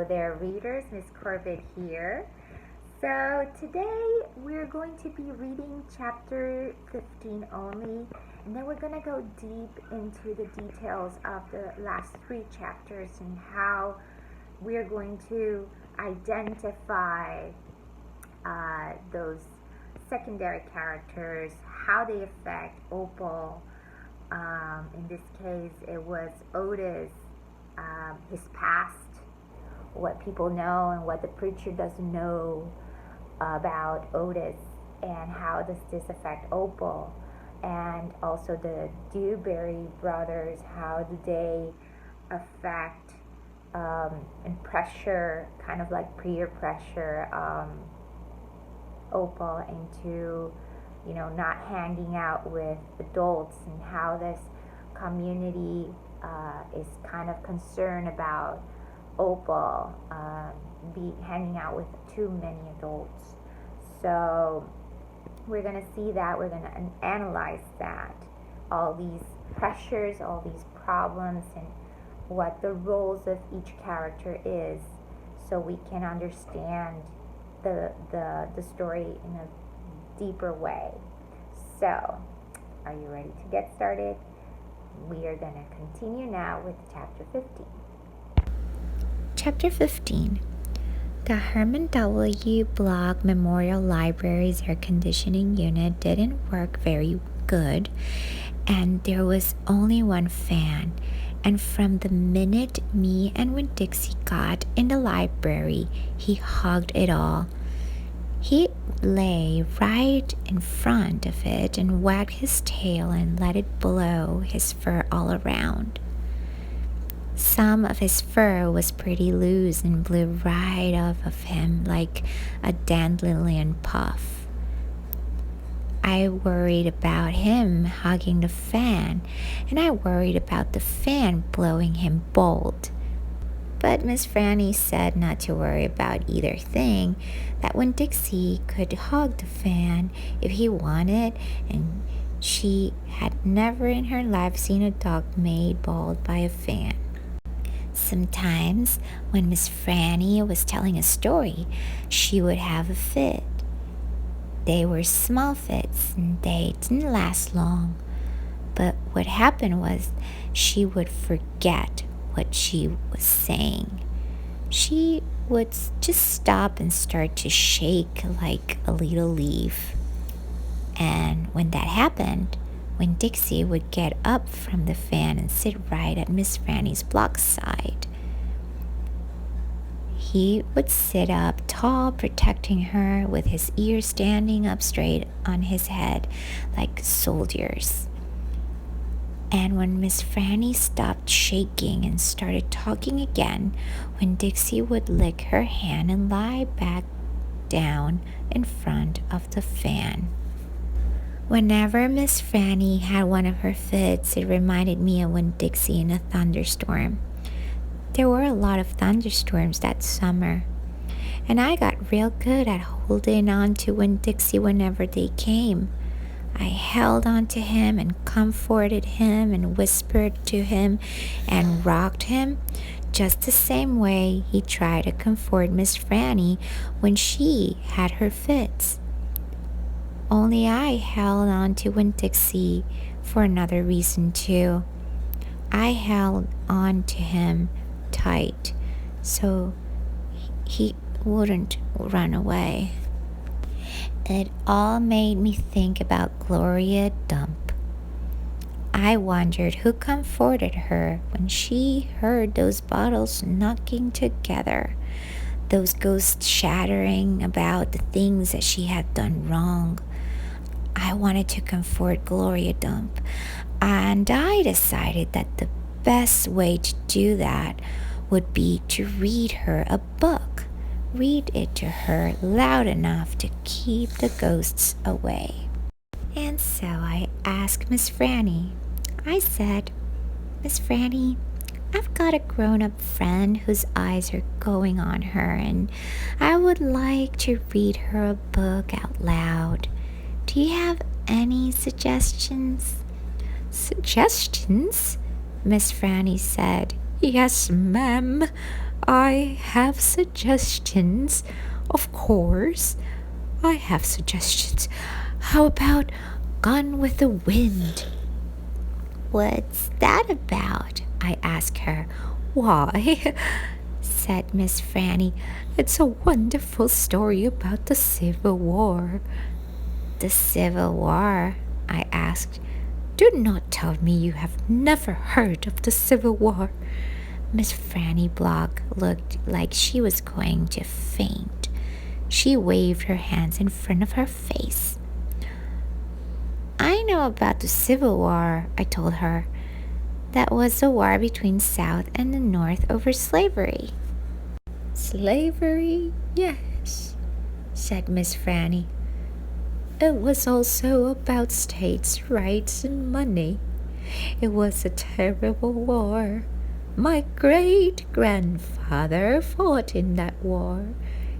Hello there, readers. Miss Corbett here. So today we're going to be reading chapter 15 only, and then we're going to go deep into the details of the last three chapters and how we're going to identify those secondary characters, how they affect Opal. In this case, it was Otis, his past, what people know and what the preacher doesn't know about Otis, and how does this affect Opal, and also the Dewberry brothers, how do they affect and pressure, kind of like peer pressure, Opal into not hanging out with adults, and how this community is kind of concerned about Opal be hanging out with too many adults. So we're going to see that, we're going to analyze that, all these pressures, all these problems, and what the roles of each character is, so we can understand the story in a deeper way. So, are you ready to get started? We are going to continue now with chapter 15. Chapter 15. The Herman W. Block Memorial Library's air conditioning unit didn't work very good, and there was only one fan. And from the minute me and Winn Dixie got in the library, he hugged it all. He lay right in front of it and wagged his tail and let it blow his fur all around. Some of his fur was pretty loose and blew right off of him like a dandelion puff. I worried about him hugging the fan, and I worried about the fan blowing him bald. But Miss Franny said not to worry about either thing, that Winn Dixie could hug the fan if he wanted, and she had never in her life seen a dog made bald by a fan. Sometimes, when Miss Franny was telling a story, she would have a fit. They were small fits, and they didn't last long. But what happened was, she would forget what she was saying. She would just stop and start to shake like a little leaf. And when that happened, when Dixie would get up from the fan and sit right at Miss Franny's block side, he would sit up tall, protecting her, with his ears standing up straight on his head like soldiers. And when Miss Franny stopped shaking and started talking again, when Dixie would lick her hand and lie back down in front of the fan. Whenever Miss Franny had one of her fits, it reminded me of Winn Dixie in a thunderstorm. There were a lot of thunderstorms that summer, and I got real good at holding on to Winn Dixie whenever they came. I held on to him and comforted him and whispered to him and rocked him, just the same way he tried to comfort Miss Franny when she had her fits. Only I held on to Winn Dixie for another reason too. I held on to him tight so he wouldn't run away. It all made me think about Gloria Dump. I wondered who comforted her when she heard those bottles knocking together, those ghosts shattering about the things that she had done wrong. I wanted to comfort Gloria Dump, and I decided that the best way to do that would be to read her a book. Read it to her loud enough to keep the ghosts away. And so I asked Miss Franny. I said, "Miss Franny, I've got a grown-up friend whose eyes are going on her, and I would like to read her a book out loud. Do you have any suggestions?" "Suggestions?" Miss Franny said. "Yes, ma'am. I have suggestions. Of course, I have suggestions. How about Gone with the Wind? What's that about? I asked her. Why, said Miss Franny, it's a wonderful story about the Civil War. The Civil War? I asked. Do not tell me you have never heard of the Civil War. Miss Franny Block looked like she was going to faint. She waved her hands in front of her face. I know about the Civil War, I told her. That was the war between South and the North over slavery. Slavery? Yes, said Miss Franny. It was also about states' rights and money. It was a terrible war. My great-grandfather fought in that war.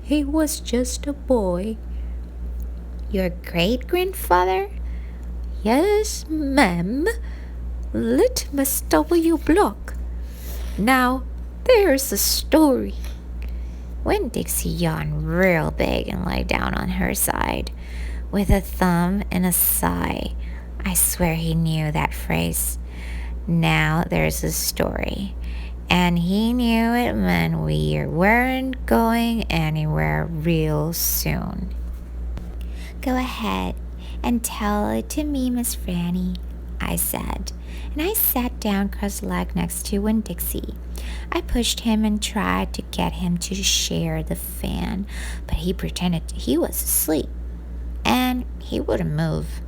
He was just a boy. Your great-grandfather? Yes, ma'am. Litmus W. Block. Now, there's the story. When Dixie yawned real big and lay down on her side, with a thumb and a sigh, I swear he knew that phrase. Now there's a story. And he knew it meant we weren't going anywhere real soon. Go ahead and tell it to me, Miss Franny, I said, and I sat down cross-legged next to Winn-Dixie. I pushed him and tried to get him to share the fan, but he pretended he was asleep, and he wouldn't move.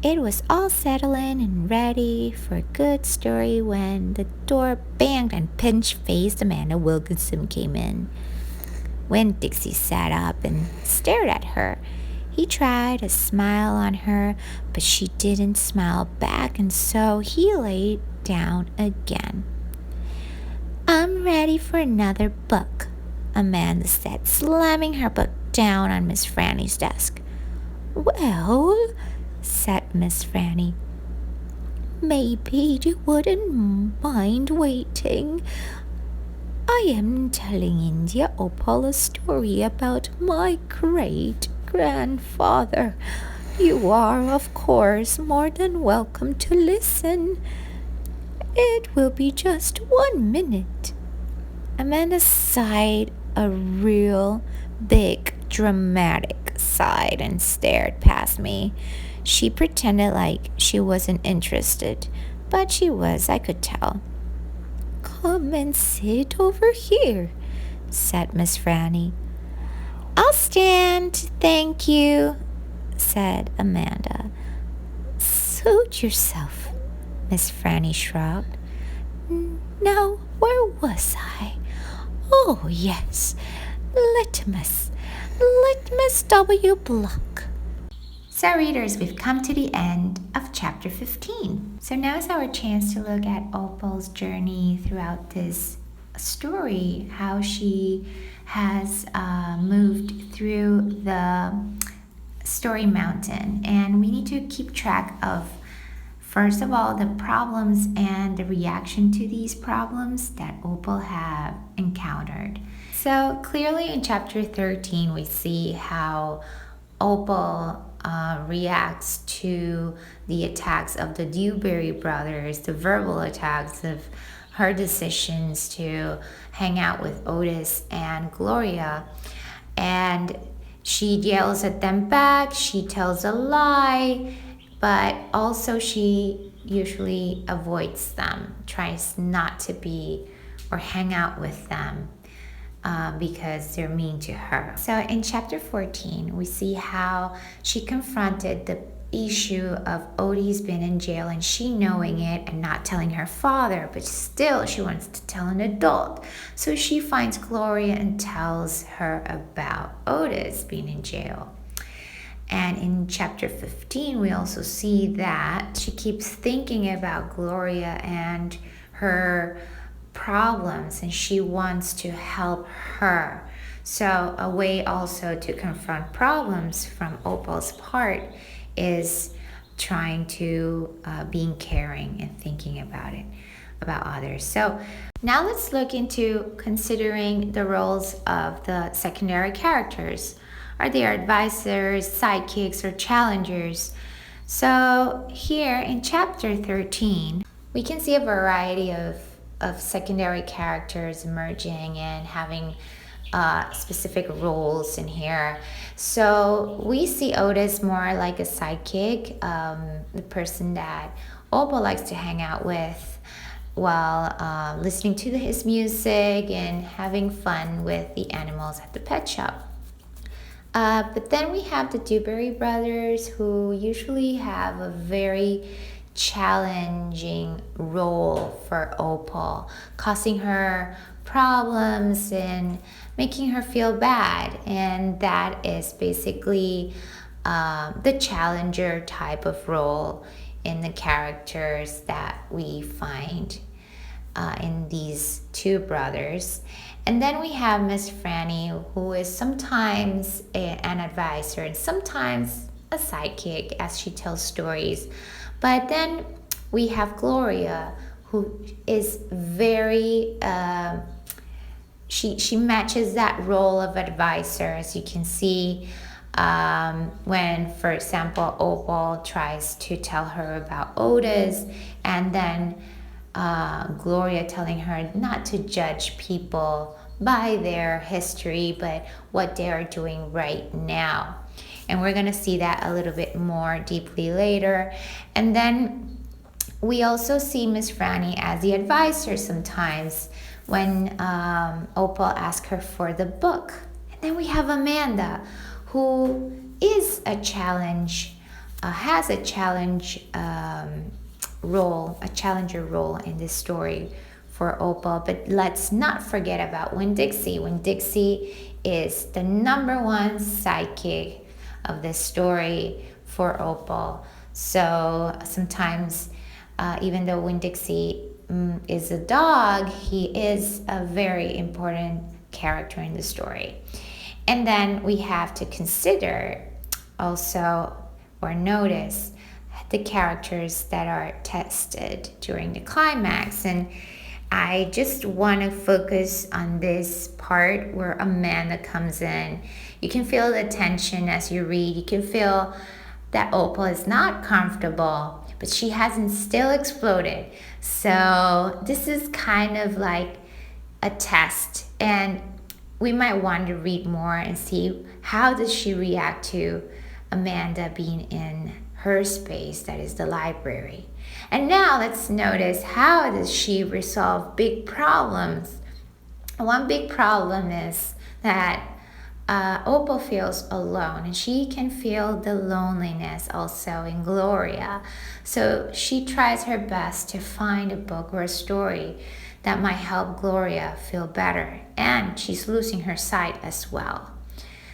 It was all settling and ready for a good story when the door banged and pinch-faced Amanda Wilkinson came in. When Dixie sat up and stared at her, he tried a smile on her, but she didn't smile back, and so he lay down again. I'm ready for another book, Amanda said, slamming her book down on Miss Franny's desk. Well, said Miss Franny, maybe you wouldn't mind waiting. I am telling India Opal a story about my great-grandfather. You are, of course, more than welcome to listen. It will be just 1 minute. Amanda sighed a real big, dramatic sigh and stared past me. She pretended like she wasn't interested, but she was, I could tell. Come and sit over here, said Miss Franny. I'll stand, thank you, said Amanda. Suit yourself, Miss Franny shrugged. Now, where was I? Oh, yes, Litmus W. Block. So readers, we've come to the end of chapter 15. So now is our chance to look at Opal's journey throughout this story, how she has moved through the story mountain. And we need to keep track of, first of all, the problems and the reaction to these problems that Opal have encountered. So clearly in chapter 13, we see how Opal reacts to the attacks of the Dewberry brothers, the verbal attacks of her decisions to hang out with Otis and Gloria. And she yells at them back, she tells a lie, but also she usually avoids them, tries not to be or hang out with them. Because they're mean to her. So in chapter 14, we see how she confronted the issue of Otis being in jail and she knowing it and not telling her father, but still she wants to tell an adult. So she finds Gloria and tells her about Otis being in jail. And in chapter 15, we also see that she keeps thinking about Gloria and her problems, and she wants to help her. So a way also to confront problems from Opal's part is trying to being caring and thinking about it. about others. So now let's look into considering the roles of the secondary characters. Are they advisors, sidekicks, or challengers? So here in chapter 13, we can see a variety of secondary characters emerging and having specific roles in here. So we see Otis more like a sidekick, the person that Opal likes to hang out with while listening to his music and having fun with the animals at the pet shop. But then we have the Dewberry brothers, who usually have a very challenging role for Opal, causing her problems and making her feel bad. And that is basically the challenger type of role in the characters that we find in these two brothers. And then we have Miss Franny, who is sometimes an advisor and sometimes a sidekick as she tells stories. But then we have Gloria, who is very, she matches that role of advisor, as you can see. When, for example, Opal tries to tell her about Otis, and then Gloria telling her not to judge people by their history, but what they are doing right now. And we're going to see that a little bit more deeply later. And then we also see Miss Franny as the advisor sometimes when Opal asks her for the book. And then we have Amanda, who is a challenge, has a challenge role, a challenger role in this story for Opal. But let's not forget about Winn Dixie. Winn Dixie is the number one sidekick of this story for Opal. So sometimes, even though Winn Dixie is a dog, he is a very important character in the story. And then we have to consider also or notice the characters that are tested during the climax. And I just want to focus on this part where Amanda comes in. You can feel the tension as you read. You can feel that Opal is not comfortable, but she hasn't still exploded. So this is kind of like a test, and we might want to read more and see how does she react to Amanda being in her space, that is the library. And now let's notice, how does she resolve big problems? One big problem is that Opal feels alone, and she can feel the loneliness also in Gloria. So she tries her best to find a book or a story that might help Gloria feel better, and she's losing her sight as well.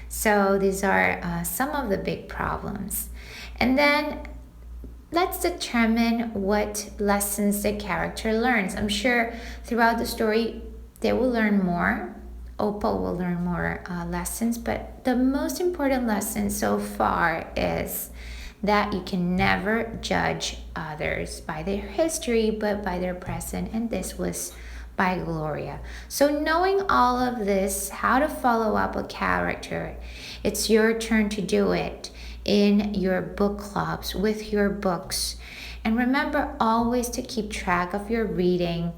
So these are some of the big problems. And then let's determine what lessons the character learns. I'm sure throughout the story they will learn more. Opal will learn more lessons, but the most important lesson so far is that you can never judge others by their history, but by their present, and this was by Gloria. So knowing all of this, how to follow up a character, it's your turn to do it in your book clubs with your books. And remember always to keep track of your reading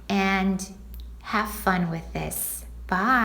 and have fun with this. Bye.